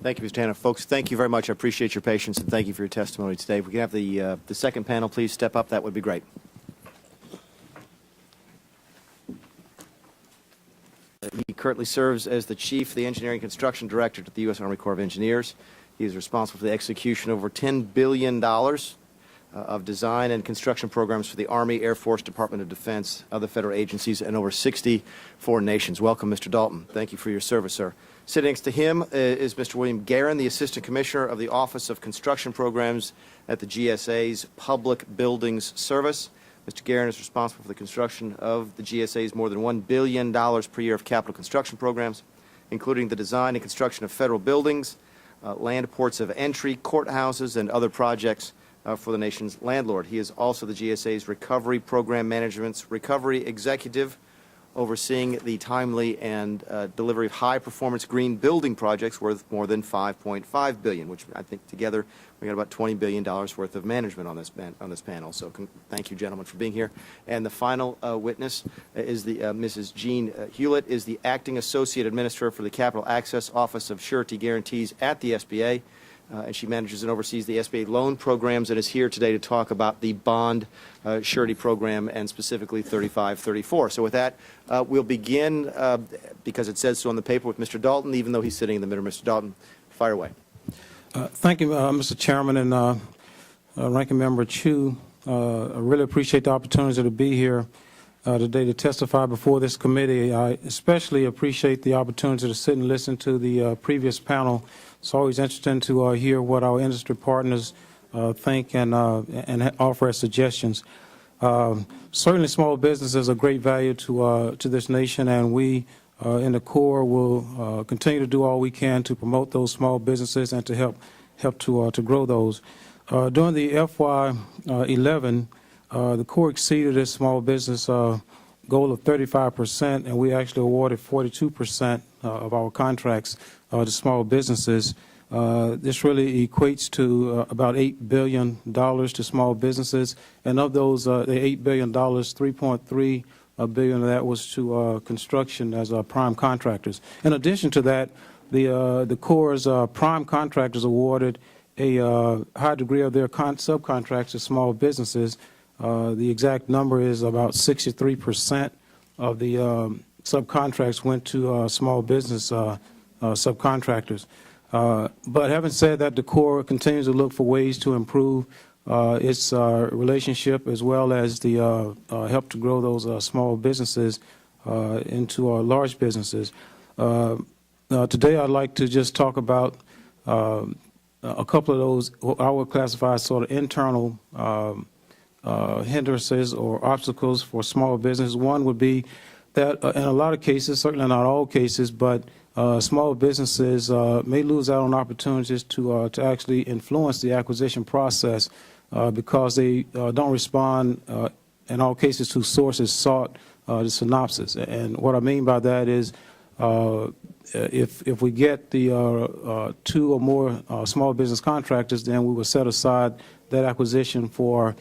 Thank you, Mr. Tanner. Folks, thank you very much. I appreciate your patience, and thank you for your testimony today. If we can have the second panel please step up, that would be great. He currently serves as the Chief of the Engineering Construction Director at the U.S. Army Corps of Engineers. He is responsible for the execution of over $10 billion of design and construction programs for the Army, Air Force, Department of Defense, other federal agencies, and over 60 foreign nations. Welcome, Mr. Dalton. Thank you for your service, sir. Sitting next to him is Mr. William Guerin, the Assistant Commissioner of the Office of Construction Programs at the GSA's Public Buildings Service. Mr. Guerin is responsible for the construction of the GSA's more than $1 billion per year of capital construction programs, including the design and construction of federal buildings, land ports of entry, courthouses, and other projects for the nation's landlord. He is also the GSA's Recovery Program Management's Recovery Executive, overseeing the timely and delivery of high-performance green building projects worth more than $5.5 billion, which I think together we got about $20 billion worth of management on this panel. So thank you, gentlemen, for being here. And the final witness is the Mrs. Jean Hewlett, is the Acting Associate Administrator for the Capital Access Office of Surety Guarantees at the SBA. And she manages and oversees the SBA loan programs and is here today to talk about the bond surety program and specifically 3534. So with that, we'll begin, because it says so on the paper, with Mr. Dalton, even though he's sitting in the middle. Mr. Dalton, fire away. Thank you, Mr. Chairman and Ranking Member Chu. I really appreciate the opportunity to be here today to testify before this committee. I especially appreciate the opportunity to sit and listen to the previous panel. It's always interesting to hear what our industry partners think and offer as suggestions. Certainly, small businesses are great value to this nation, and we in the Corps will continue to do all we can to promote those small businesses and to help to grow those. During the FY11, the Corps exceeded its small business goal of 35%, and we actually awarded 42% of our contracts to small businesses. This really equates to about $8 billion to small businesses, and of those, the $8 billion, $3.3 billion of that was to construction as prime contractors. In addition to that, the Corps' prime contractors awarded a high degree of their subcontracts to small businesses. The exact number is about 63% of the subcontracts went to small business subcontractors. But having said that, the Corps continues to look for ways to improve its relationship as well as the help to grow those small businesses into large businesses. Today I'd like to just talk about a couple of those, I would classify as sort of internal hindrances or obstacles for small business. One would be that in a lot of cases, certainly not all cases, but small businesses may lose out on opportunities to actually influence the acquisition process because they don't respond in all cases to sources sought the synopsis. And what I mean by that is if we get the 2 or more small business contractors, then we will set aside that acquisition for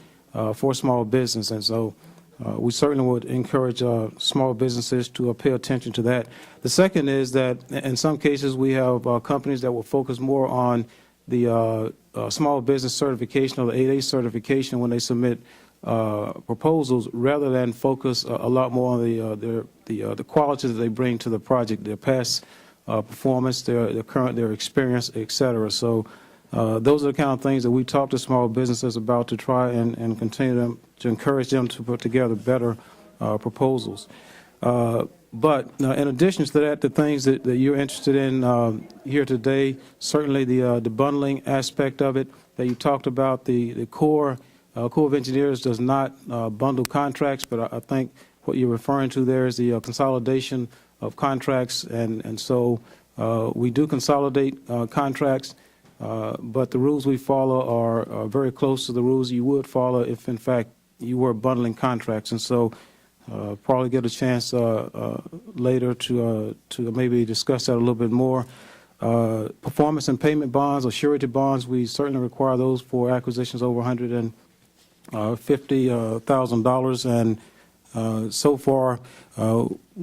small business. And so we certainly would encourage small businesses to pay attention to that. The second is that in some cases we have companies that will focus more on the small business certification or the 8A certification when they submit proposals, rather than focus a lot more on the quality that they bring to the project, their past performance, their current, their experience, etc. So those are the kind of things that we talk to small businesses about to try and continue to encourage them to put together better proposals. But in addition to that, the things that you're interested in here today, certainly the bundling aspect of it that you talked about, the Corps of Engineers does not bundle contracts, but I think what you're referring to there is the consolidation of contracts, and so we do consolidate contracts. But the rules we follow are very close to the rules you would follow if, in fact, you were bundling contracts. And so probably get a chance later to maybe discuss that a little bit more. Performance and payment bonds or surety bonds, we certainly require those for acquisitions over $150,000. And so far,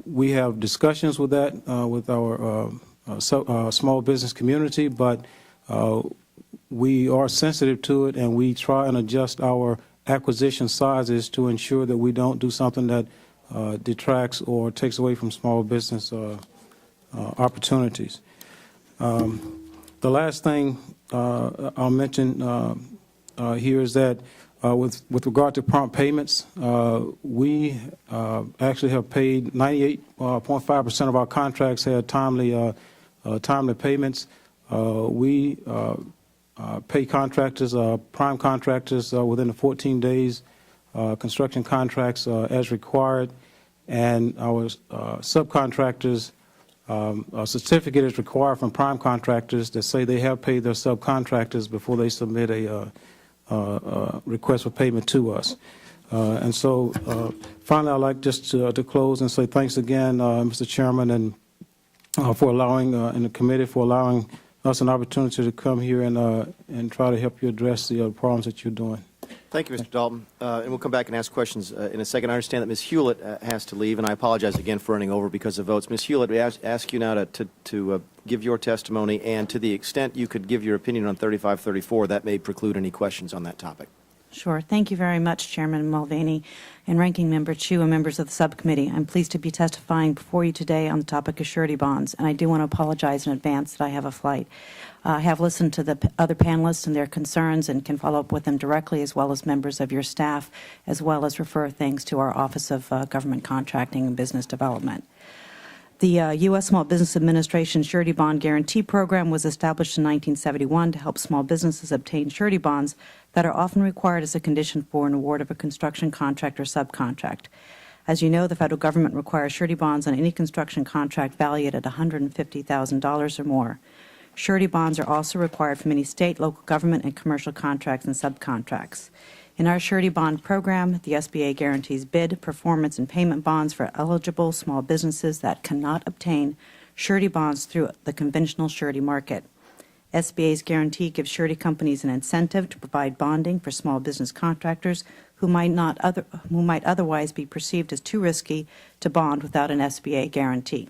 we have discussions with that with our small business community, but we are sensitive to it, and we try and adjust our acquisition sizes to ensure that we don't do something that detracts or takes away from small business opportunities. The last thing I'll mention here is that with regard to prompt payments, we actually have paid 98.5% of our contracts had timely payments. We pay contractors, prime contractors, within the 14 days, construction contracts as required, and our subcontractors, a certificate is required from prime contractors that say they have paid their subcontractors before they submit a request for payment to us. And so finally, I'd like just to close and say thanks again, Mr. Chairman, and for allowing, and the committee for allowing us an opportunity to come here and try to help you address the problems that you're doing. Thank you, Mr. Dalton. And we'll come back and ask questions in a second. I understand that Ms. Hewlett has to leave, and I apologize again for running over because of votes. Ms. Hewlett, we ask you now to give your testimony, and to the extent you could give your opinion on 3534, that may preclude any questions on that topic. Sure. Thank you very much, Chairman Mulvaney and Ranking Member Chu and members of the subcommittee. I'm pleased to be testifying before you today on the topic of surety bonds, and I do want to apologize in advance that I have a flight. I have listened to the other panelists and their concerns and can follow up with them directly, as well as members of your staff, as well as refer things to our Office of Government Contracting and Business Development. The U.S. Small Business Administration Surety Bond Guarantee Program was established in 1971 to help small businesses obtain surety bonds that are often required as a condition for an award of a construction contract or subcontract. As you know, the federal government requires surety bonds on any construction contract valued at $150,000 or more. Surety bonds are also required for many state, local government, and commercial contracts and subcontracts. In our surety bond program, the SBA guarantees bid, performance, and payment bonds for eligible small businesses that cannot obtain surety bonds through the conventional surety market. SBA's guarantee gives surety companies an incentive to provide bonding for small business contractors who might otherwise be perceived as too risky to bond without an SBA guarantee.